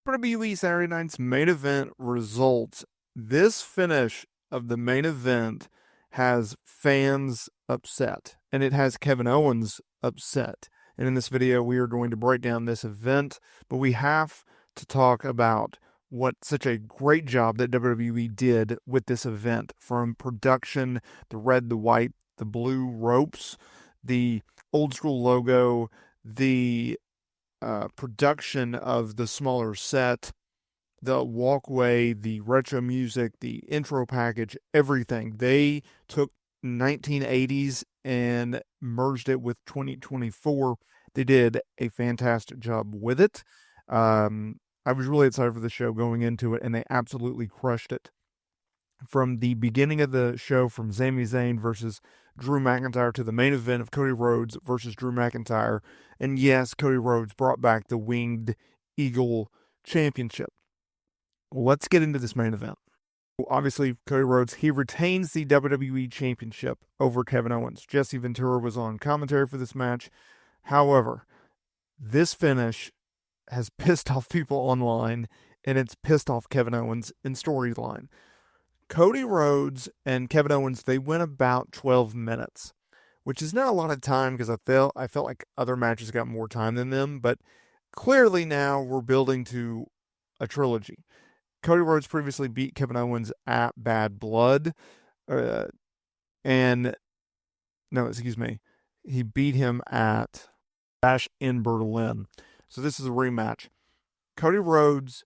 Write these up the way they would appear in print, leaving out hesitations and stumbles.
WWE Saturday Night's main event results. This finish of the main event has fans upset, and it has Kevin Owens upset. And in this video, we are going to break down this event, but we have to talk about what such a great job that WWE did with this event, from production, the red, the white, the blue ropes, the old school logo, the production of the smaller set, the walkway, the retro music, the intro package, everything. They took 1980s and merged it with 2024. They did a fantastic job with it. I was really excited for the show going into it, and they absolutely crushed it. From the beginning of the show, from Sami Zayn versus Drew McIntyre to the main event of Cody Rhodes versus Drew McIntyre. And yes, Cody Rhodes brought back the Winged Eagle Championship. Let's get into this main event. Obviously, Cody Rhodes, he retains the WWE Championship over Kevin Owens. Jesse Ventura was on commentary for this match. However, this finish has pissed off people online, and it's pissed off Kevin Owens in storyline. Cody Rhodes and Kevin Owens, they went about 12 minutes, which is not a lot of time because I felt like other matches got more time than them, but clearly now we're building to a trilogy. Cody Rhodes previously beat Kevin Owens at Bad Blood, he beat him at Bash in Berlin. So this is a rematch. Cody Rhodes,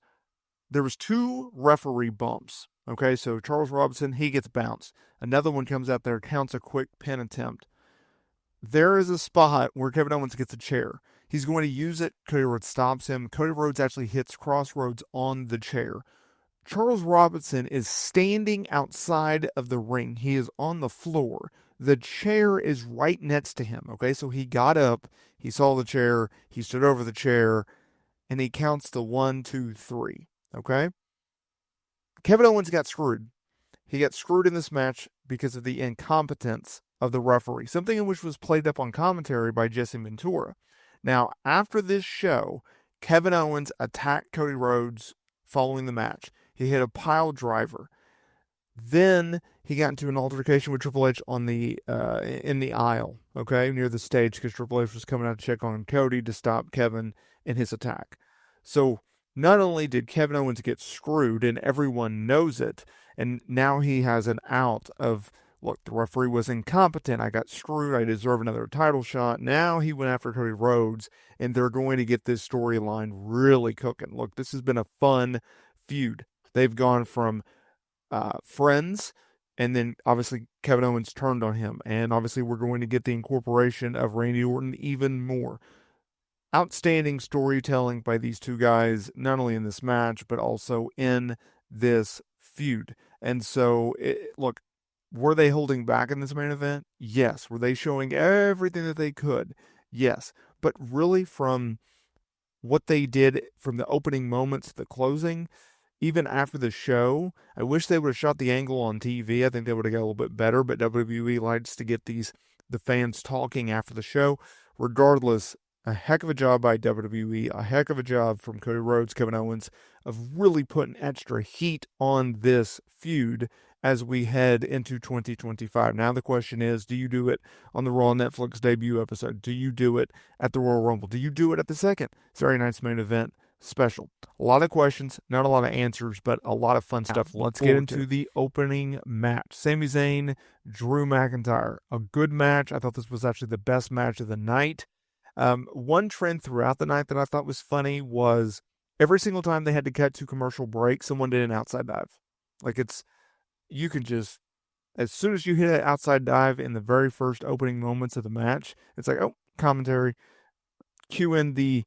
there was 2 referee bumps. Okay, so Charles Robinson, he gets bounced. Another one comes out there, counts a quick pin attempt. There is a spot where Kevin Owens gets a chair. He's going to use it. Cody Rhodes stops him. Cody Rhodes actually hits Crossroads on the chair. Charles Robinson is standing outside of the ring. He is on the floor. The chair is right next to him. Okay, so he got up. He saw the chair. He stood over the chair. And he counts the 1, 2, 3. Okay? Kevin Owens got screwed. He got screwed in this match because of the incompetence of the referee, something in which was played up on commentary by Jesse Ventura. Now, after this show, Kevin Owens attacked Cody Rhodes following the match. He hit a pile driver. Then he got into an altercation with Triple H on the in the aisle, okay, near the stage, because Triple H was coming out to check on Cody to stop Kevin in his attack. So not only did Kevin Owens get screwed, and everyone knows it, and now he has an out of, look, the referee was incompetent, I got screwed, I deserve another title shot. Now he went after Cody Rhodes, and they're going to get this storyline really cooking. Look, this has been a fun feud. They've gone from friends, and then obviously Kevin Owens turned on him, and obviously we're going to get the incorporation of Randy Orton even more. Outstanding storytelling by these two guys, not only in this match, but also in this feud. And so, look, were they holding back in this main event? Yes. Were they showing everything that they could? Yes. But really, from what they did from the opening moments to the closing, even after the show, I wish they would have shot the angle on TV. I think they would have got a little bit better, but WWE likes to get the fans talking after the show. Regardless, a heck of a job by WWE, a heck of a job from Cody Rhodes, Kevin Owens, of really putting extra heat on this feud as we head into 2025. Now the question is, do you do it on the Raw Netflix debut episode? Do you do it at the Royal Rumble? Do you do it at the second Saturday night's main event special? A lot of questions, not a lot of answers, but a lot of fun stuff. Let's get into the opening match. Sami Zayn, Drew McIntyre. A good match. I thought this was actually the best match of the night. One trend throughout the night that I thought was funny was every single time they had to cut to commercial break, someone did an outside dive. Like, you could just, as soon as you hit an outside dive in the very first opening moments of the match, it's like, oh, commentary, cue in the,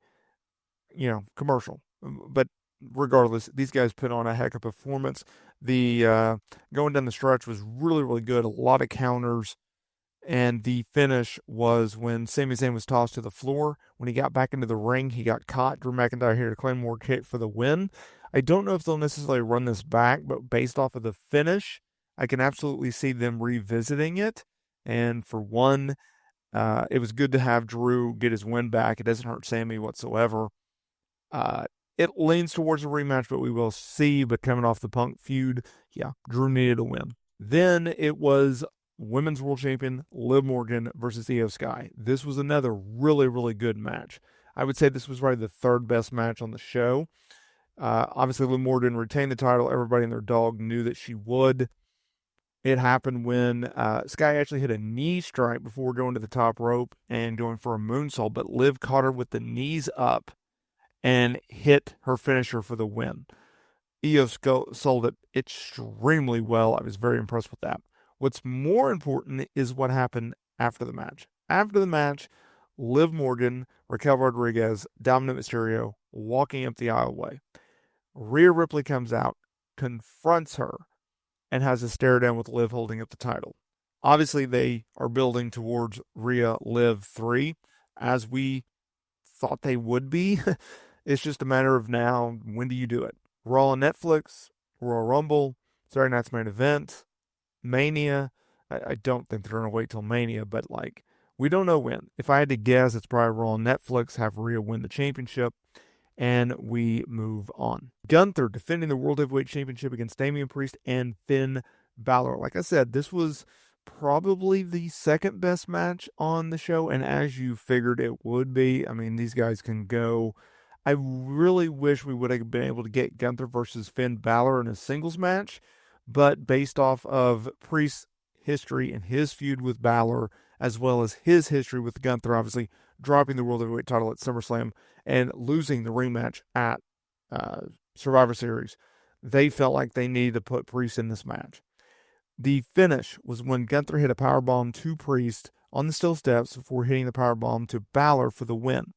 commercial. But regardless, these guys put on a heck of a performance. The going down the stretch was really, really good. A lot of counters. And the finish was when Sami Zayn was tossed to the floor. When he got back into the ring, he got caught. Drew McIntyre hit a Claymore kick for the win. I don't know if they'll necessarily run this back, but based off of the finish, I can absolutely see them revisiting it. And for one, it was good to have Drew get his win back. It doesn't hurt Sami whatsoever. it leans towards a rematch, but we will see. But coming off the Punk feud, yeah, Drew needed a win. Then it was Women's World Champion Liv Morgan versus Eos Sky. This was another really, really good match. I would say this was probably the third best match on the show. Obviously, Liv Morgan retained the title. Everybody and their dog knew that she would. It happened when Sky actually hit a knee strike before going to the top rope and going for a moonsault, but Liv caught her with the knees up and hit her finisher for the win. Eos sold it extremely well. I was very impressed with that. What's more important is what happened after the match. After the match, Liv Morgan, Raquel Rodriguez, Dominic Mysterio walking up the aisleway. Rhea Ripley comes out, confronts her, and has a stare down with Liv holding up the title. Obviously, they are building towards Rhea Liv 3, as we thought they would be. It's just a matter of now, when do you do it? Raw on Netflix, Royal Rumble, Saturday Night's Main Event, Mania. I don't think they're going to wait till Mania, but we don't know when. If I had to guess, it's probably Raw on Netflix, have Rhea win the championship, and we move on. Gunther defending the World Heavyweight Championship against Damian Priest and Finn Balor. Like I said, this was probably the second best match on the show, and as you figured it would be. I mean, these guys can go. I really wish we would have been able to get Gunther versus Finn Balor in a singles match, but based off of Priest's history and his feud with Balor, as well as his history with Gunther, obviously dropping the World Heavyweight title at SummerSlam and losing the rematch at Survivor Series, they felt like they needed to put Priest in this match. The finish was when Gunther hit a powerbomb to Priest on the steel steps before hitting the powerbomb to Balor for the win,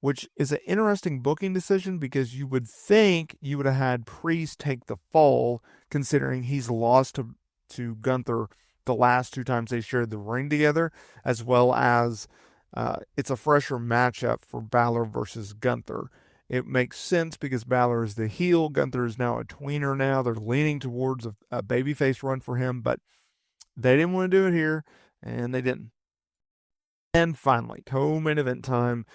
which is an interesting booking decision because you would think you would have had Priest take the fall, considering he's lost to Gunther the last two times they shared the ring together, as well as it's a fresher matchup for Balor versus Gunther. It makes sense because Balor is the heel. Gunther is now a tweener now. They're leaning towards a babyface run for him, but they didn't want to do it here, and they didn't. And finally, co-main event time.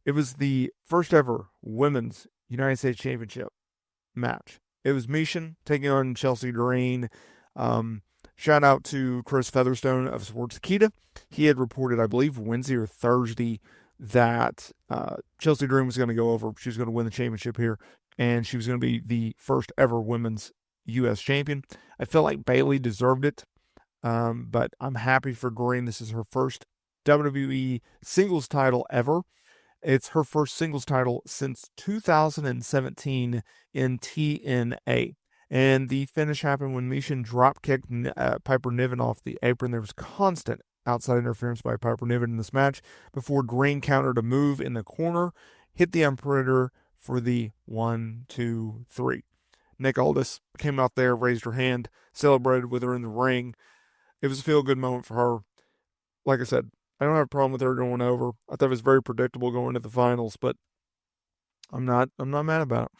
It was the first ever Women's United States Championship match. It was Michin taking on Chelsea Green. Shout out to Chris Featherstone of Sports Akita. He had reported, I believe, Wednesday or Thursday that Chelsea Green was going to go over. She was going to win the championship here, and she was going to be the first ever women's U.S. champion. I felt like Bayley deserved it, but I'm happy for Green. This is her first WWE singles title ever. It's her first singles title since 2017 in TNA. And the finish happened when Michin drop-kicked Piper Niven off the apron. There was constant outside interference by Piper Niven in this match before Green countered a move in the corner, hit the Imperator for the 1, 2, 3. Nick Aldis came out there, raised her hand, celebrated with her in the ring. It was a feel-good moment for her. Like I said, I don't have a problem with her going over. I thought it was very predictable going to the finals, but I'm not mad about it.